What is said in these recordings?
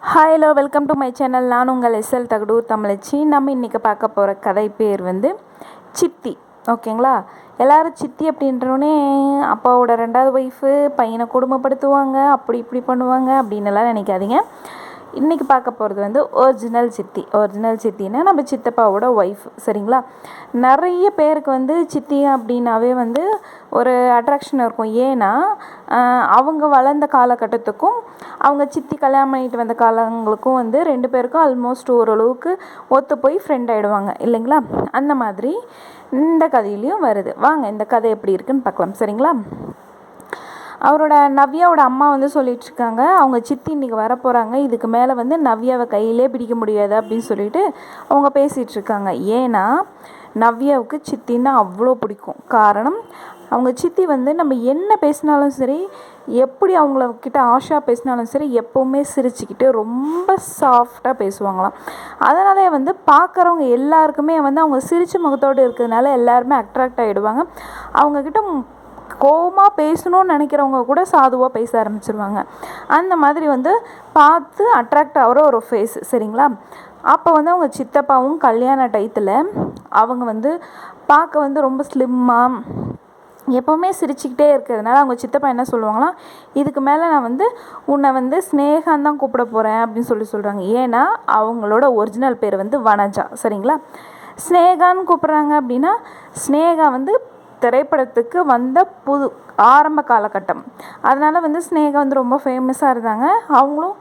Hi hello welcome to my channel. நான் உங்கள் SL Thagadur தமிழச்சி. நம்ம இன்றைக்கி பார்க்க போகிற கதை பேர் வந்து சித்தி. ஓகேங்களா? எல்லோரும் சித்தி அப்படின்றோடனே அப்பாவோட 2வது ஒய்ஃபு பையனை கொடுமைப்படுத்துவாங்க, அப்படி இப்படி பண்ணுவாங்க அப்படின்னுலாம் நினைக்காதீங்க. இன்றைக்கி பார்க்க போகிறது வந்து ஒரிஜினல் சித்தி. ஒரிஜினல் சித்தின்னா நம்ம சித்தப்பாவோட ஒய்ஃப். சரிங்களா? நிறைய பேருக்கு வந்து சித்தி அப்படின்னாவே வந்து ஒரு அட்ராக்ஷன் இருக்கும். ஏன்னா அவங்க வளர்ந்த காலகட்டத்துக்கும் அவங்க சித்தி கல்யாணம் பண்ணிட்டு வந்த காலங்களுக்கும் வந்து 2 பேருக்கும் ஆல்மோஸ்ட் ஓரளவுக்கு ஒத்து போய் ஃப்ரெண்ட் ஆகிடுவாங்க இல்லைங்களா? அந்த மாதிரி இந்த கதையிலையும் வருது. வாங்க இந்த கதை எப்படி இருக்குன்னு பார்க்கலாம். சரிங்களா? அவரோட நவ்யாவோட அம்மா வந்து சொல்லிகிட்ருக்காங்க, அவங்க சித்தி இன்றைக்கி வரப்போகிறாங்க, இதுக்கு மேலே வந்து நவ்யாவை கையிலே பிடிக்க முடியாது அப்படின்னு சொல்லிட்டு அவங்க பேசிகிட்ருக்காங்க. ஏன்னா நவ்யாவுக்கு சித்தின்னா அவ்வளோ பிடிக்கும். காரணம், அவங்க சித்தி வந்து நம்ம என்ன பேசினாலும் சரி, எப்படி அவங்களக்கிட்ட ஆஷா பேசினாலும் சரி, எப்போவுமே சிரிச்சுக்கிட்டு ரொம்ப சாஃப்டாக பேசுவாங்களாம். அதனாலே வந்து பார்க்குறவங்க எல்லாருக்குமே வந்து அவங்க சிரிச்ச முகத்தோடு இருக்கிறதுனால எல்லாருமே அட்ராக்ட் ஆகிடுவாங்க. அவங்கக்கிட்ட கோவமாக பேசணும்னு நினைக்கிறவங்க கூட சாதுவாக பேச ஆரம்பிச்சிருவாங்க. அந்த மாதிரி வந்து பார்த்து அட்ராக்ட் ஆகிற ஒரு ஃபேஸ். சரிங்களா? அப்போ வந்து அவங்க சித்தப்பாவும் கல்யாண டயத்தில் அவங்க வந்து பார்க்க வந்து ரொம்ப ஸ்லிம்மாக எப்போவுமே சிரிச்சுக்கிட்டே இருக்கிறதுனால அவங்க சித்தப்பா என்ன சொல்லுவாங்களாம், இதுக்கு மேலே நான் வந்து உன்னை வந்து ஸ்னேகான் தான் கூப்பிட போகிறேன் அப்படின்னு சொல்கிறாங்க. ஏன்னா அவங்களோட ஒரிஜினல் பேர் வந்து வனஜா. சரிங்களா? ஸ்னேகான்னு கூப்பிட்றாங்க அப்படின்னா ஸ்னேகா வந்து திரைப்படத்துக்கு வந்த ஆரம்ப காலகட்டம். அதனால் வந்து ஸ்னேகா வந்து ரொம்ப ஃபேமஸாக இருந்தாங்க. அவங்களும்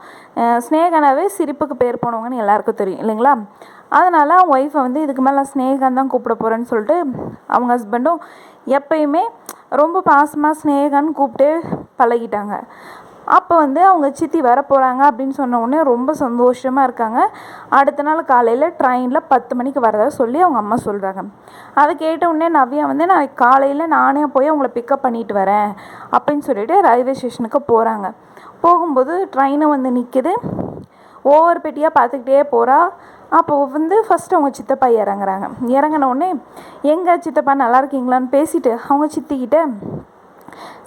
ஸ்னேகானாவே சிரிப்புக்கு பேர் போனவங்கன்னு எல்லாருக்கும் தெரியும் இல்லைங்களா? அதனால் அவங்க ஒய்ஃபை வந்து இதுக்கு மேலே ஸ்னேகான் தான் கூப்பிட போகிறேன்னு சொல்லிட்டு அவங்க ஹஸ்பண்டும் எப்பயுமே ரொம்ப பாசமாக ஸ்னேகான்னு கூப்பிட்டே பழகிட்டாங்க. அப்போ வந்து அவங்க சித்தி வர போகிறாங்க அப்படின்னு சொன்ன உடனே ரொம்ப சந்தோஷமாக இருக்காங்க. அடுத்த நாள் காலையில் ட்ரெயினில் 10 மணிக்கு வரதா சொல்லி அவங்க அம்மா சொல்கிறாங்க. அதை கேட்ட உடனே நவ்யா வந்து நான் காலையில் நானே போய் அவங்கள பிக்கப் பண்ணிட்டு வரேன் அப்படின்னு சொல்லிட்டு ரயில்வே ஸ்டேஷனுக்கு போகிறாங்க. போகும்போது ட்ரெயினும் வந்து நிற்கிது. ஒவ்வொரு பெட்டியாக பார்த்துக்கிட்டே போகிறா. அப்போ வந்து ஃபஸ்ட்டு அவங்க சித்தப்பா இறங்குறாங்க. இறங்கினோடனே எங்கள் சித்தப்பா நல்லா இருக்கீங்களான்னு பேசிட்டு அவங்க சித்திக்கிட்ட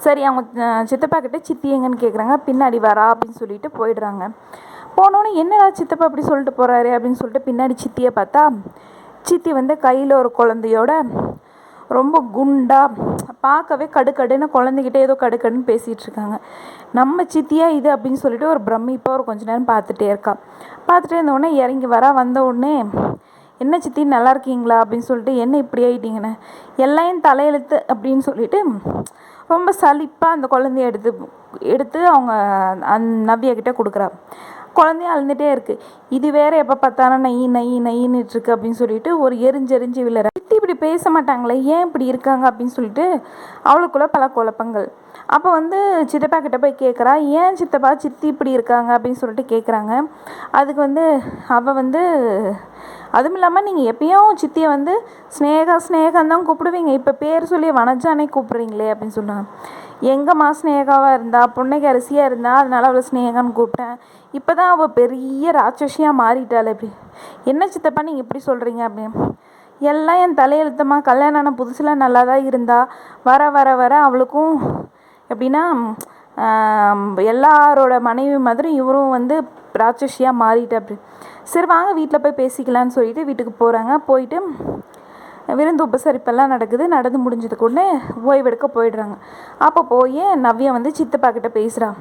சரி அவங்க சித்தப்பா கிட்டே சித்தி எங்கன்னு கேட்குறாங்க. பின்னாடி வரா அப்படின்னு சொல்லிட்டு போயிடுறாங்க. போனோன்னே என்னடா சித்தப்பா அப்படி சொல்லிட்டு போகிறாரு அப்படின்னு சொல்லிட்டு பின்னாடி சித்தியை பார்த்தா சித்தி வந்து கையில் ஒரு குழந்தையோட ரொம்ப குண்டாக பார்க்கவே கடுக்கடுன்னு குழந்தைகிட்டே ஏதோ கடுக்கடுன்னு பேசிகிட்டு இருக்காங்க. நம்ம சித்தியா இது அப்படின்னு சொல்லிட்டு ஒரு பிரமிப்பாக ஒரு கொஞ்ச நேரம் பார்த்துட்டே இருக்கா. பார்த்துட்டே இருந்தோடனே இறங்கி வந்த உடனே என்ன சித்தி நல்லா இருக்கீங்களா அப்படின்னு சொல்லிட்டு என்ன இப்படி ஆகிட்டீங்கன்னு எல்லாம் தலையெழுத்து அப்படின்னு சொல்லிட்டு ரொம்ப சலிப்பாக அந்த குழந்தைய எடுத்து அவங்க நவ்யா கிட்டே கொடுக்குறா. குழந்தைய அழுந்துகிட்டே இருக்குது. இது வேறு எப்போ பார்த்தாலும் நைன்னுட்டுருக்கு அப்படின்னு சொல்லிட்டு ஒரு எரிஞ்செறிஞ்சு விழுற. சித்தி இப்படி பேச மாட்டாங்களே, ஏன் இப்படி இருக்காங்க அப்படின்னு சொல்லிட்டு அவளுக்குள்ள பல குழப்பங்கள். அப்போ வந்து சித்தப்பா கிட்ட போய் கேட்குறா, ஏன் சித்தப்பா சித்தி இப்படி இருக்காங்க அப்படின்னு சொல்லிட்டு கேட்குறாங்க. அதுக்கு வந்து அவள் வந்து அதுவும் இல்லாமல் நீங்கள் எப்பயும் சித்தியை வந்து ஸ்னேகான் தான் கூப்பிடுவீங்க, இப்போ பேர் சொல்லி வனஜானே கூப்பிட்றீங்களே அப்படின்னு சொன்னாங்க. எங்கம்மா ஸ்னேகாவாக இருந்தா, புன்னைக்கு அரிசியாக இருந்தா, அதனால அவளை ஸ்னேகான்னு கூப்பிட்டேன். இப்போ தான் அவள் பெரிய ராட்சசியாக மாறிட்டாள். இப்படி என்ன சித்தப்பா நீங்கள் இப்படி சொல்கிறீங்க அப்படின்னு. எல்லாம் என் தலையெழுத்தமாக கல்யாணம் ஆன புதுசில் நல்லா தான் இருந்தா, வர வர வர அவளுக்கும் எப்படின்னா எல்லாரோட மனைவி மாதிரி இவரும் வந்து ராட்சசியாக மாறிட்டு அப்படி. சரி வாங்க வீட்டில் போய் பேசிக்கலான்னு சொல்லிட்டு வீட்டுக்கு போகிறாங்க. போயிட்டு விருந்து உபசரிப்பெல்லாம் நடந்து முடிஞ்சதுக்கு உடனே ஓய்வெடுக்க போயிடுறாங்க. அப்போ போய் நவ்யா வந்து சித்தப்பா கிட்ட பேசுகிறான்.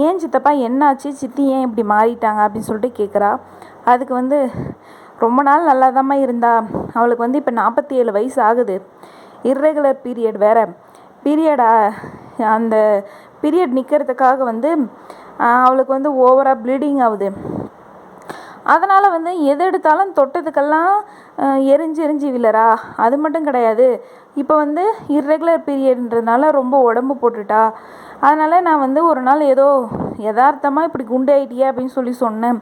ஏன் சித்தப்பா என்னாச்சு, சித்தி ஏன் இப்படி மாறிட்டாங்க அப்படின்னு சொல்லிட்டு கேட்குறா. அதுக்கு வந்து ரொம்ப நாள் நல்லாதாம்மா இருந்தா, அவளுக்கு வந்து இப்போ 47 வயசு ஆகுது, இர்ரெகுலர் பீரியட் வேறு. அந்த பீரியட் நிற்கிறதுக்காக வந்து அவளுக்கு வந்து ஓவராக ப்ளீடிங் ஆகுது. அதனால் வந்து எது எடுத்தாலும் தொட்டதுக்கெல்லாம் எரிஞ்சு விழறா. அது மட்டும் கிடையாது, இப்போ வந்து இர்ரெகுலர் பீரியட்ன்றதுனால ரொம்ப உடம்பு போட்டுட்டா. அதனால் நான் வந்து ஒரு நாள் ஏதோ யதார்த்தமாக இப்படி குண்டாயிட்டியே அப்படின்னு சொன்னேன்.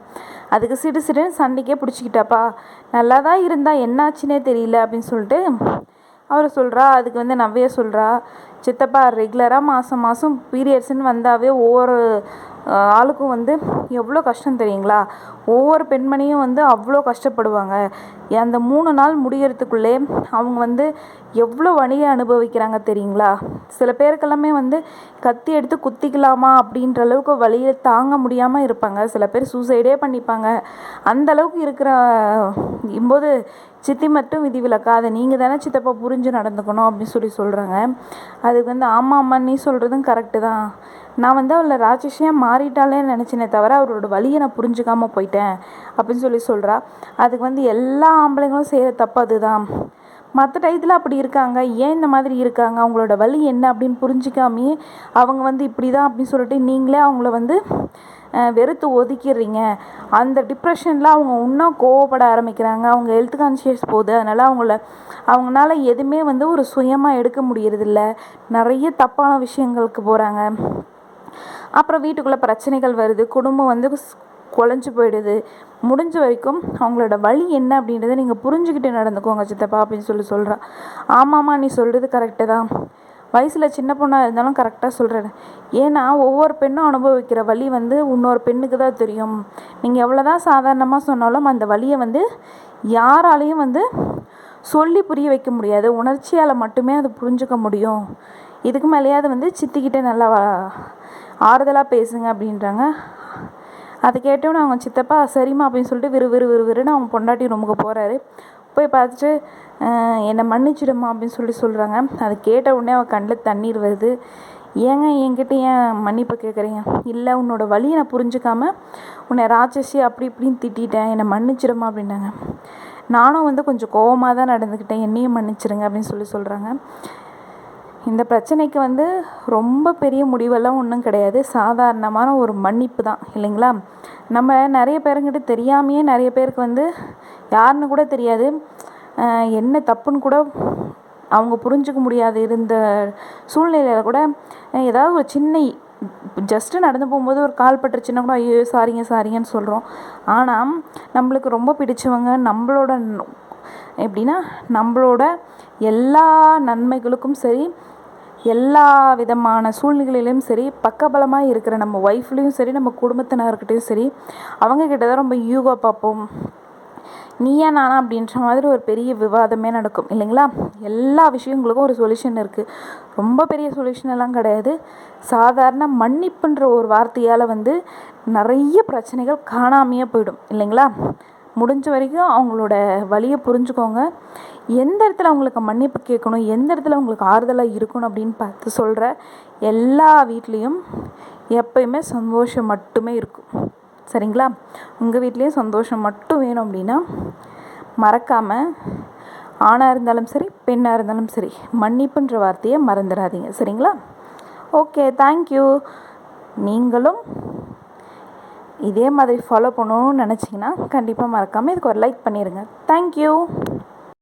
அதுக்கு சிடுன்னு சண்டைக்கே பிடிச்சிக்கிட்டாப்பா. நல்லா தான் இருந்தா, என்னாச்சுன்னே தெரியல அப்படின்னு சொல்லிட்டு அவர் சொல்கிறா. அதுக்கு வந்து நவ்யா சொல்கிறா, சித்தப்பா ரெகுலராக மாதம் பீரியட்ஸ்ன்னு வந்தாவே ஒவ்வொரு ஆளுக்கும் வந்து எவ்வளோ கஷ்டம் தெரியுங்களா? ஒவ்வொரு பெண்மணியும் வந்து அவ்வளோ கஷ்டப்படுவாங்க. அந்த 3 நாள் முடியறதுக்குள்ளே அவங்க வந்து எவ்வளோ வலியை அனுபவிக்கிறாங்க தெரியுங்களா? சில பேருக்கெல்லாமே வந்து கத்தி எடுத்து குத்திக்கலாமா அப்படின்ற அளவுக்கு வலியை தாங்க முடியாமல் இருப்பாங்க. சில பேர் சூசைடே பண்ணிப்பாங்க. அந்த அளவுக்கு இருக்கிற போது சித்தி மட்டும் விதிவிலக்கா? அதை நீங்கள் தானே சித்தப்பா புரிஞ்சு நடந்துக்கணும் அப்படின்னு சொல்கிறாங்க. அதுக்கு வந்து ஆமாம்மா, நீ சொல்கிறதும் கரெக்டு தான். நான் வந்து அவளை ராட்சசியாக மாறிட்டாலேன்னு நினச்சினே தவிர அவரோட வலியை நான் புரிஞ்சுக்காமல் போயிட்டேன் அப்படின்னு சொல்கிறா. அதுக்கு வந்து எல்லா ஆம்பளைங்களும் செய்கிற தப்பு அதுதான். மற்ற டயத்தில் அப்படி இருக்காங்க, ஏன் இந்த மாதிரி இருக்காங்க, அவங்களோட வலி என்ன அப்படின்னு புரிஞ்சிக்காமையே அவங்க வந்து இப்படி தான் அப்படின்னு சொல்லிட்டு நீங்களே அவங்கள வந்து வெறுத்து ஒதுக்கிடுறீங்க. அந்த டிப்ரெஷனில் அவங்க இன்னும் கோவப்பட ஆரம்பிக்கிறாங்க. அவங்க ஹெல்த் கான்ஷியஸ் போகுது. அதனால் அவங்களால எதுவுமே வந்து ஒரு சுயமாக எடுக்க முடியறதில்ல. நிறைய தப்பான விஷயங்களுக்கு போகிறாங்க. அப்புறம் வீட்டுக்குள்ளே பிரச்சனைகள் வருது. குடும்பம் வந்து குழஞ்சி போயிடுது. முடிஞ்ச வரைக்கும் அவங்களோட வலி என்ன அப்படின்றத நீங்கள் புரிஞ்சுக்கிட்டு நடந்துக்கோங்க சித்தப்பா அப்படின்னு சொல்கிறா. ஆமாம்மா, நீ சொல்கிறது கரெக்டு தான். வயசில் சின்ன பொண்ணாக இருந்தாலும் கரெக்டாக சொல்கிறேன். ஏன்னா ஒவ்வொரு பெண்ணும் அனுபவிக்கிற வலி வந்து இன்னொரு பெண்ணுக்கு தான் தெரியும். நீங்கள் எவ்வளோ தான் சாதாரணமாக சொன்னாலும் அந்த வலியை வந்து யாராலையும் வந்து சொல்லி புரிய வைக்க முடியாது. உணர்ச்சியால் மட்டுமே அதை புரிஞ்சுக்க முடியும். இதுக்கு மேலேயாவது வந்து சித்திக்கிட்டே நல்லா ஆறுதலாக பேசுங்க அப்படின்றாங்க. அதை கேட்டோன்னே அவங்க சித்தப்பா சரிம்மா அப்படின்னு சொல்லிட்டு விறுவிறுன்னு அவங்க பொண்டாட்டி ரூமுக்கு போகிறாரு. போய் பார்த்துட்டு என்னை மன்னிச்சிடுமா அப்படின்னு சொல்கிறாங்க. அதை கேட்ட உடனே அவள் கண்ணில் தண்ணீர் வருது. ஏங்க என்கிட்ட ஏன் மன்னிப்பு கேட்குறீங்க? இல்லை, உன்னோட வலியை நான் புரிஞ்சுக்காமல் உன்னை ராட்சசி அப்படி இப்படின்னு திட்டேன், என்னை மன்னிச்சிடுமா அப்படின்னாங்க. நானும் வந்து கொஞ்சம் கோவமாக தான் நடந்துக்கிட்டேன், என்னையும் மன்னிச்சிடுங்க அப்படின்னு சொல்கிறாங்க. இந்த பிரச்சனைக்கு வந்து ரொம்ப பெரிய முடிவெல்லாம் ஒன்றும் கிடையாது. சாதாரணமான ஒரு மன்னிப்பு தான், இல்லைங்களா? நம்ம நிறைய பேருங்கிட்ட தெரியாமையே நிறைய பேருக்கு வந்து யாருன்னு கூட தெரியாது, என்ன தப்புன்னு கூட அவங்க புரிஞ்சுக்க முடியாது இருந்த சூழ்நிலையில் கூட ஏதாவது ஒரு சின்ன ஜஸ்ட்டு நடந்து போகும்போது ஒரு கால் பட்டுருச்சுன்னா கூட ஐயோ சாரிங்கன்னு சொல்கிறோம். ஆனால் நம்மளுக்கு ரொம்ப பிடிச்சவங்க எப்படின்னா நம்மளோட எல்லா நன்மைகளுக்கும் சரி, எல்லா விதமான சூழ்நிலையிலையும் சரி, பக்கபலமாக இருக்கிற நம்ம ஒய்ஃப்லேயும் சரி, நம்ம குடும்பத்தினர்கிட்டையும் சரி, அவங்கக்கிட்ட தான் ரொம்ப யூகோ பார்ப்போம். நீயா நானா அப்படின்ற மாதிரி ஒரு பெரிய விவாதமே நடக்கும், இல்லைங்களா? எல்லா விஷயங்களுக்கும் ஒரு சொல்யூஷன் இருக்குது. ரொம்ப பெரிய சொல்யூஷன் எல்லாம் கிடையாது. சாதாரண மன்னிப்புன்ற ஒரு வார்த்தையால் வந்து நிறைய பிரச்சனைகள் காணாமையே போயிடும், இல்லைங்களா? முடிஞ்ச வரைக்கும் அவங்களோட வலியை புரிஞ்சுக்கோங்க. எந்த இடத்துல அவங்களுக்கு மன்னிப்பு கேட்கணும், எந்த இடத்துல அவங்களுக்கு ஆறுதலாக இருக்கணும் அப்படின்னு பார்த்து சொல்கிற எல்லா வீட்லேயும் எப்பயுமே சந்தோஷம் மட்டுமே இருக்கும், சரிங்களா? உங்கள் வீட்லேயும் சந்தோஷம் மட்டும் வேணும் அப்படின்னா மறக்காமல் ஆணாக இருந்தாலும் சரி, பெண்ணாக இருந்தாலும் சரி, மன்னிப்புன்ற வார்த்தையை மறந்துடாதீங்க, சரிங்களா? Okay, thank you. நீங்களும் இதே மாதிரி ஃபாலோ பண்ணணும்னு நினச்சிங்கன்னா கண்டிப்பாக மறக்காமல் இதுக்கு ஒரு லைக் பண்ணிடுங்க. தேங்க்யூ.